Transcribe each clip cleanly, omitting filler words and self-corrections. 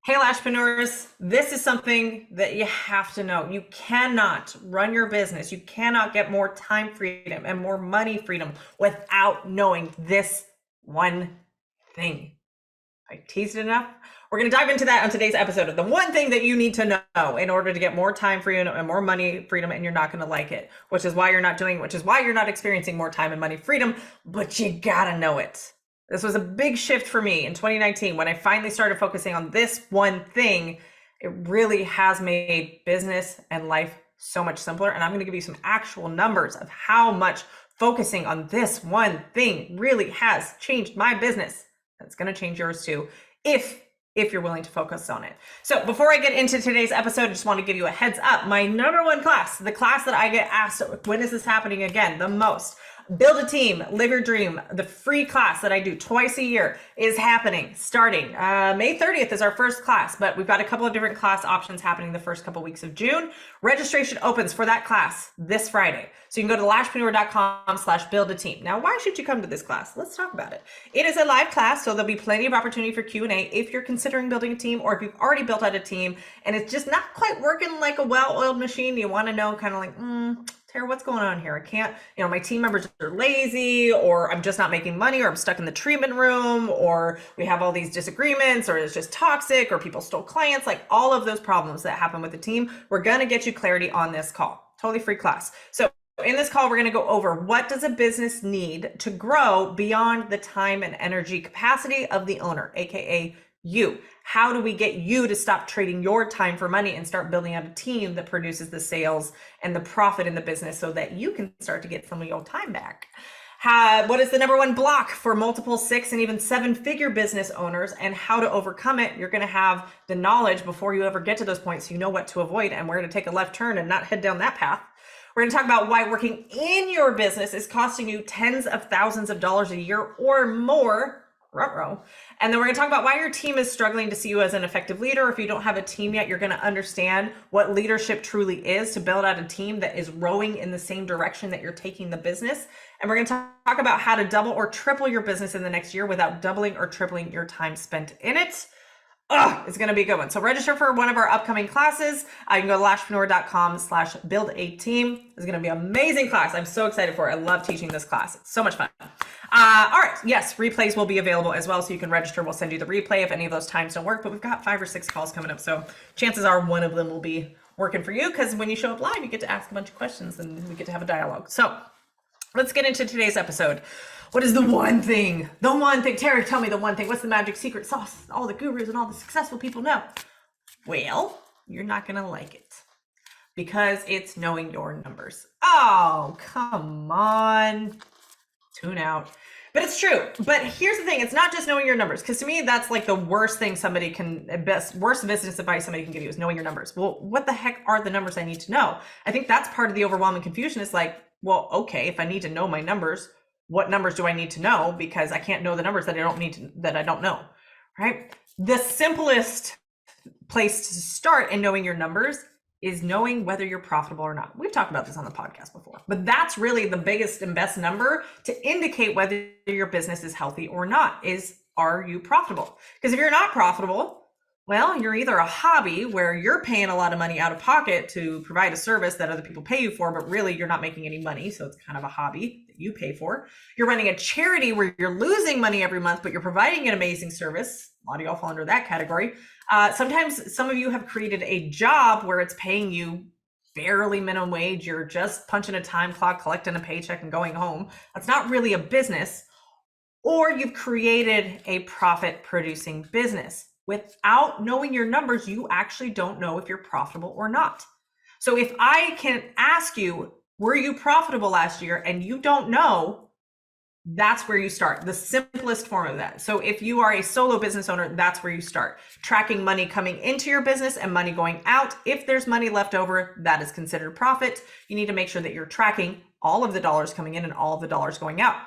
Hey, Lashpreneurs, this is something that you have to know. You cannot run your business. You cannot get more time freedom and more money freedom without knowing this one thing. I teased it enough. We're going to dive into that on today's episode of the one thing that you need to know in order to get more time freedom and more money freedom, and you're not going to like it, which is why you're not doing it, which is why you're not experiencing more time and money freedom, but you got to know it. This was a big shift for me in 2019 when I finally started focusing on this one thing. It really has made business and life so much simpler. And I'm going to give you some actual numbers of how much focusing on this one thing really has changed my business. It's going to change yours too, if you're willing to focus on it. So before I get into today's episode, I just want to give you a heads up. My number one class, the class that I get asked, when is this happening again, the most, Build a Team, Live Your Dream, the free class that I do twice a year is happening starting May 30th is our first class, but we've got a couple of different class options happening the first couple weeks of June. Registration opens for that class this Friday. So you can go to lashpreneur.com/buildateam. Now, why should you come to this class? Let's talk about it. It is a live class, so there'll be plenty of opportunity for Q&A if you're considering building a team, or if you've already built out a team and it's just not quite working like a well-oiled machine. You want to know kind of like, Tara, what's going on here? I can't, my team members are lazy, or I'm just not making money, or I'm stuck in the treatment room, or we have all these disagreements, or it's just toxic, or people stole clients, like all of those problems that happen with the team. We're going to get you clarity on this call. Totally free class. So in this call, we're going to go over what does a business need to grow beyond the time and energy capacity of the owner, aka you. How do we get you to stop trading your time for money and start building out a team that produces the sales and the profit in the business so that you can start to get some of your time back? What is the number one block for multiple 6 and even 7-figure business owners, and how to overcome it? You're going to have the knowledge before you ever get to those points, so you know what to avoid and where to take a left turn and not head down that path. We're going to talk about why working in your business is costing you tens of thousands of dollars a year or more. And then we're going to talk about why your team is struggling to see you as an effective leader. If you don't have a team yet, you're going to understand what leadership truly is to build out a team that is rowing in the same direction that you're taking the business. And we're going to talk about how to double or triple your business in the next year without doubling or tripling your time spent in it. It's going to be a good one. So register for one of our upcoming classes. You can go to lashpreneur.com/buildateam. It's going to be an amazing class. I'm so excited for it. I love teaching this class. It's so much fun. All right. Yes, replays will be available as well. So you can register. We'll send you the replay if any of those times don't work, but we've got 5 or 6 calls coming up. So chances are one of them will be working for you, because when you show up live, you get to ask a bunch of questions and we get to have a dialogue. So let's get into today's episode. What is the one thing? The one thing. Terry, tell me the one thing. What's the magic secret sauce all the gurus and all the successful people know? Well, you're not going to like it, because it's knowing your numbers. Oh, come on. Tune out. But it's true. But here's the thing. It's not just knowing your numbers, because to me, that's like the worst thing worst business advice somebody can give you is knowing your numbers. Well, what the heck are the numbers I need to know? I think that's part of the overwhelming confusion. Is like, well, okay, if I need to know my numbers, what numbers do I need to know? Because I can't know the numbers that I don't know, right? The simplest place to start in knowing your numbers is knowing whether you're profitable or not. We've talked about this on the podcast before, but that's really the biggest and best number to indicate whether your business is healthy or not, is, are you profitable? Because if you're not profitable, well, you're either a hobby where you're paying a lot of money out of pocket to provide a service that other people pay you for, but really you're not making any money. So it's kind of a hobby that you pay for. You're running a charity where you're losing money every month, but you're providing an amazing service. A lot of y'all fall under that category. Sometimes some of you have created a job where it's paying you barely minimum wage. You're just punching a time clock, collecting a paycheck and going home. That's not really a business. Or you've created a profit producing business. Without knowing your numbers, you actually don't know if you're profitable or not. So if I can ask you, were you profitable last year, and you don't know, that's where you start. The simplest form of that. So if you are a solo business owner, that's where you start. Tracking money coming into your business and money going out. If there's money left over, that is considered profit. You need to make sure that you're tracking all of the dollars coming in and all of the dollars going out.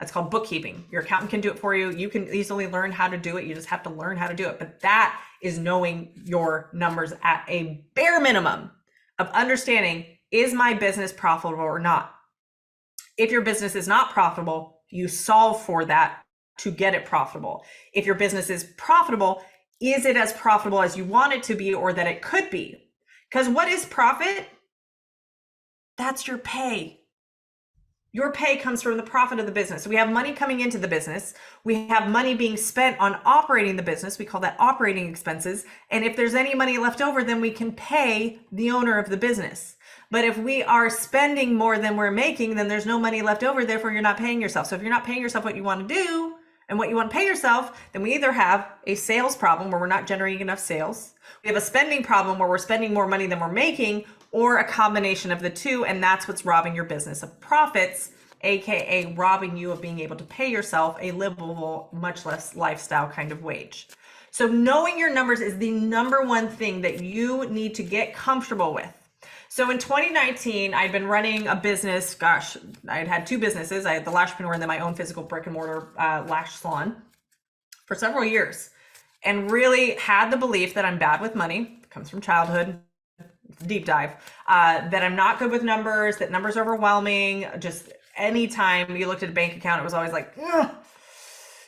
That's called bookkeeping. Your accountant can do it for you. You can easily learn how to do it. You just have to learn how to do it. But that is knowing your numbers at a bare minimum of understanding, is my business profitable or not? If your business is not profitable, you solve for that to get it profitable. If your business is profitable, is it as profitable as you want it to be or that it could be? Because what is profit? That's your pay. Your pay comes from the profit of the business. We have money coming into the business. We have money being spent on operating the business. We call that operating expenses. And if there's any money left over, then we can pay the owner of the business. But if we are spending more than we're making, then there's no money left over. Therefore, you're not paying yourself. So if you're not paying yourself what you want to do and what you want to pay yourself, then we either have a sales problem where we're not generating enough sales. We have a spending problem where we're spending more money than we're making, or a combination of the two, and that's what's robbing your business of profits, aka robbing you of being able to pay yourself a livable, much less lifestyle kind of wage. So knowing your numbers is the number one thing that you need to get comfortable with. So in 2019, I'd been running a business. Gosh, I'd had two businesses. I had the Lashpreneur and then my own physical brick and mortar lash salon for several years, and really had the belief that I'm bad with money. It comes from childhood. Deep dive, that I'm not good with numbers, that numbers are overwhelming. Just anytime you looked at a bank account, it was always like,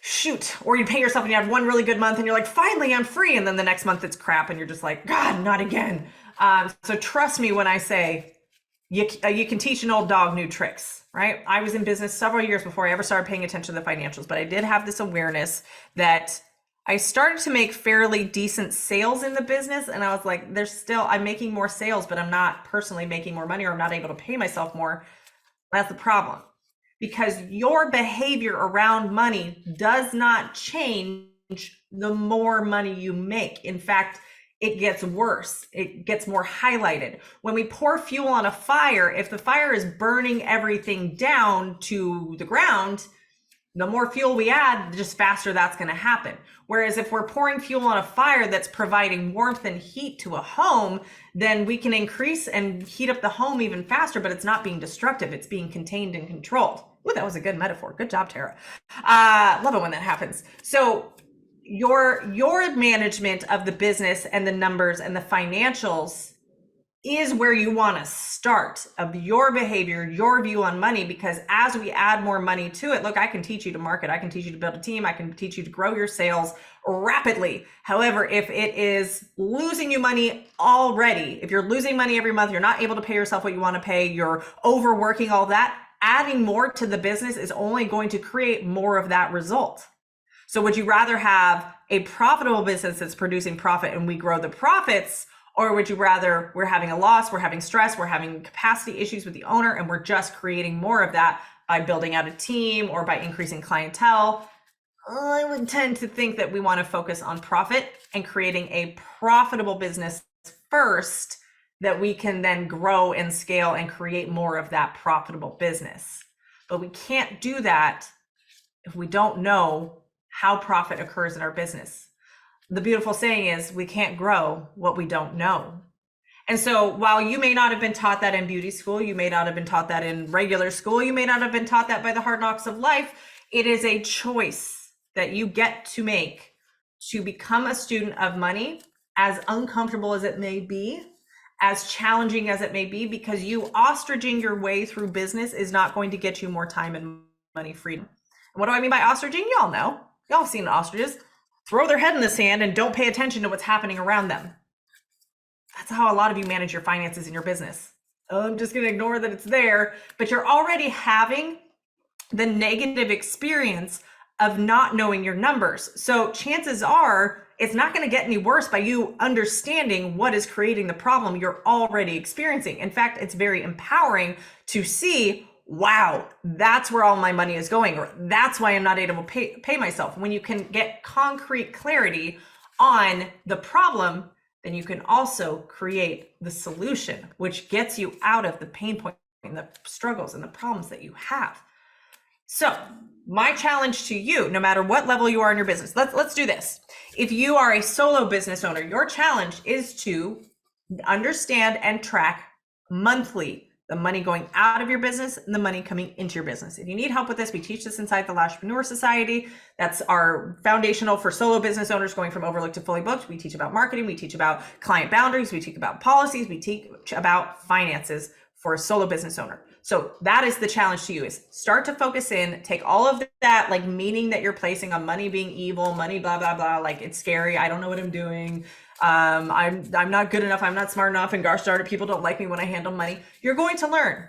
shoot. Or you pay yourself and you have one really good month and you're like, finally, I'm free. And then the next month it's crap and you're just like, God, not again. So trust me when I say you can teach an old dog new tricks, right? I was in business several years before I ever started paying attention to the financials, but I did have this awareness that I started to make fairly decent sales in the business. And I was like, I'm making more sales, but I'm not personally making more money, or I'm not able to pay myself more. That's the problem, because your behavior around money does not change the more money you make. In fact, it gets worse. It gets more highlighted. When we pour fuel on a fire, if the fire is burning everything down to the ground, the more fuel we add, just faster that's going to happen. Whereas if we're pouring fuel on a fire that's providing warmth and heat to a home, then we can increase and heat up the home even faster, but it's not being destructive. It's being contained and controlled. Ooh, that was a good metaphor. Good job, Tara. Love it when that happens. So your management of the business and the numbers and the financials is where you want to start of your behavior, your view on money, because as we add more money to it, look, I can teach you to market, I can teach you to build a team, I can teach you to grow your sales rapidly. However, if it is losing you money already, if you're losing money every month, you're not able to pay yourself what you want to pay, you're overworking, all that, adding more to the business is only going to create more of that result. So would you rather have a profitable business that's producing profit and we grow the profits, or would you rather we're having a loss, we're having stress, we're having capacity issues with the owner, and we're just creating more of that by building out a team or by increasing clientele? I would tend to think that we want to focus on profit and creating a profitable business first, that we can then grow and scale and create more of that profitable business. But we can't do that if we don't know how profit occurs in our business. The beautiful saying is, we can't grow what we don't know. And so while you may not have been taught that in beauty school, you may not have been taught that in regular school, you may not have been taught that by the hard knocks of life, it is a choice that you get to make to become a student of money, as uncomfortable as it may be, as challenging as it may be, because you ostriching your way through business is not going to get you more time and money freedom. And what do I mean by ostriching? Y'all know. Y'all have seen ostriches throw their head in the sand and don't pay attention to what's happening around them. That's how a lot of you manage your finances in your business. Oh, I'm just going to ignore that it's there, but you're already having the negative experience of not knowing your numbers. So chances are it's not going to get any worse by you understanding what is creating the problem you're already experiencing. In fact, it's very empowering to see, wow, that's where all my money is going, or that's why I'm not able to pay myself. When you can get concrete clarity on the problem, then you can also create the solution, which gets you out of the pain point and the struggles and the problems that you have. So my challenge to you, no matter what level you are in your business, let's do this. If you are a solo business owner, your challenge is to understand and track monthly the money going out of your business and the money coming into your business. If you need help with this, we teach this inside the Lashpreneur Society. That's our foundational for solo business owners going from overlooked to fully booked. We teach about marketing. We teach about client boundaries. We teach about policies. We teach about finances for a solo business owner. So that is the challenge to you, is start to focus in, take all of that like meaning that you're placing on money being evil, money, blah, blah, blah. Like it's scary. I don't know what I'm doing. I'm not good enough. I'm not smart enough. And gosh darn it, people don't like me when I handle money. You're going to learn.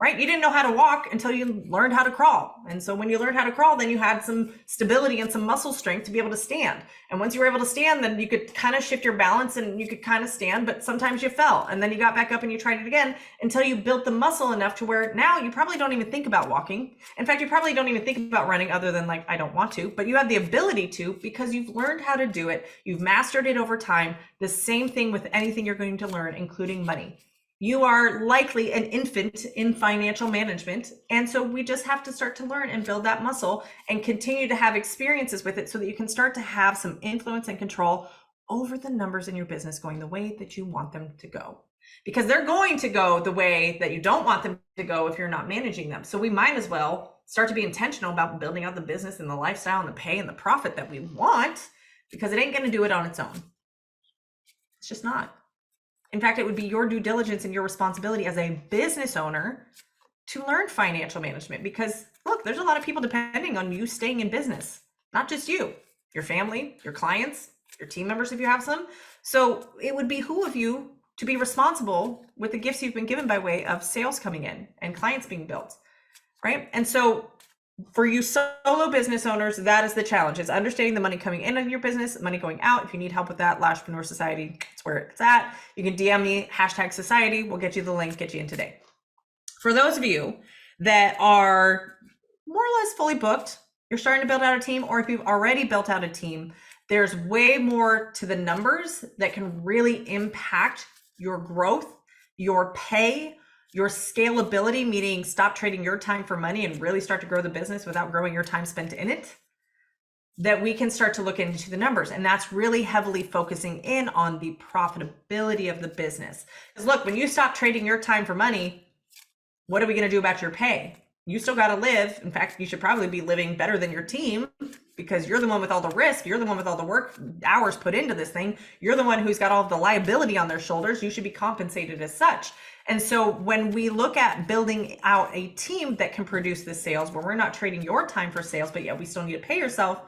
Right? You didn't know how to walk until you learned how to crawl. And so when you learned how to crawl, then you had some stability and some muscle strength to be able to stand. And once you were able to stand, then you could kind of shift your balance and you could kind of stand, but sometimes you fell. And then you got back up and you tried it again until you built the muscle enough to where now you probably don't even think about walking. In fact, you probably don't even think about running other than like, I don't want to, but you have the ability to because you've learned how to do it. You've mastered it over time. The same thing with anything you're going to learn, including money. You are likely an infant in financial management. And so we just have to start to learn and build that muscle and continue to have experiences with it so that you can start to have some influence and control over the numbers in your business going the way that you want them to go. Because they're going to go the way that you don't want them to go if you're not managing them. So we might as well start to be intentional about building out the business and the lifestyle and the pay and the profit that we want, because it ain't going to do it on its own. It's just not. In fact, it would be your due diligence and your responsibility as a business owner to learn financial management, because look, there's a lot of people depending on you staying in business, not just you, your family, your clients, your team members, if you have some. So it would behoove you to be responsible with the gifts you've been given by way of sales coming in and clients being built, right? And so for you solo business owners, that is the challenge, is understanding the money coming in your business, money going out. If you need help with that, Lashpreneur Society, it's where it's at. You can DM me, #society. We'll get you the link, get you in today. For those of you that are more or less fully booked, you're starting to build out a team, or if you've already built out a team, there's way more to the numbers that can really impact your growth, your pay, your scalability, meaning stop trading your time for money and really start to grow the business without growing your time spent in it, that we can start to look into the numbers. And that's really heavily focusing in on the profitability of the business. Because look, when you stop trading your time for money, what are we going to do about your pay? You still got to live. In fact, you should probably be living better than your team, because you're the one with all the risk. You're the one with all the work hours put into this thing. You're the one who's got all of the liability on their shoulders. You should be compensated as such. And so when we look at building out a team that can produce the sales, where we're not trading your time for sales, but yet we still need to pay yourself,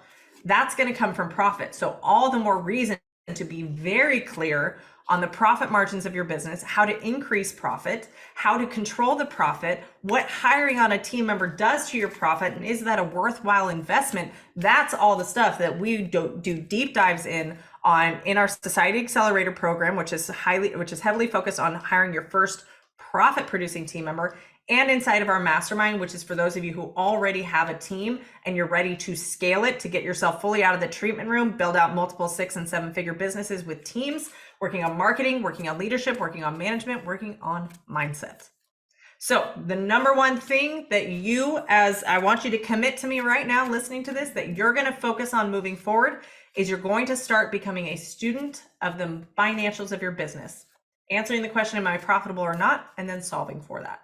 that's going to come from profit. So all the more reason to be very clear on the profit margins of your business, how to increase profit, how to control the profit, what hiring on a team member does to your profit, and is that a worthwhile investment? That's all the stuff that we do deep dives in our Society Accelerator program, which is heavily focused on hiring your first profit producing team member, and inside of our mastermind, which is for those of you who already have a team and you're ready to scale it, to get yourself fully out of the treatment room, build out multiple 6- and 7-figure businesses with teams, working on marketing, working on leadership, working on management, working on mindset. So the number one thing that I want you to commit to me right now, listening to this, that you're going to focus on moving forward, is you're going to start becoming a student of the financials of your business, answering the question, am I profitable or not? And then solving for that.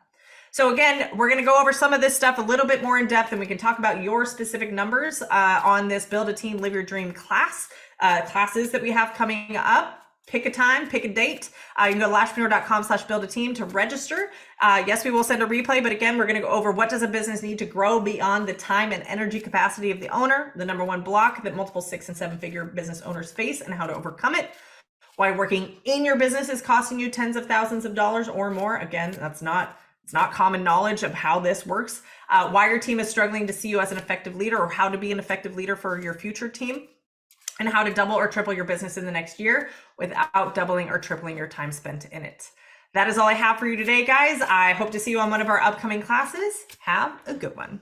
So again, we're going to go over some of this stuff a little bit more in depth, and we can talk about your specific numbers on this Build a Team, Live Your Dream classes that we have coming up. Pick a time, pick a date. You can go to lashpreneur.com/build-a-team to register. Yes, we will send a replay, but again, we're going to go over what does a business need to grow beyond the time and energy capacity of the owner, the number one block that multiple 6- and 7-figure business owners face, and how to overcome it. Why working in your business is costing you tens of thousands of dollars or more. Again, it's not common knowledge of how this works. Why your team is struggling to see you as an effective leader, or how to be an effective leader for your future team, and how to double or triple your business in the next year without doubling or tripling your time spent in it. That is all I have for you today, guys. I hope to see you on one of our upcoming classes. Have a good one.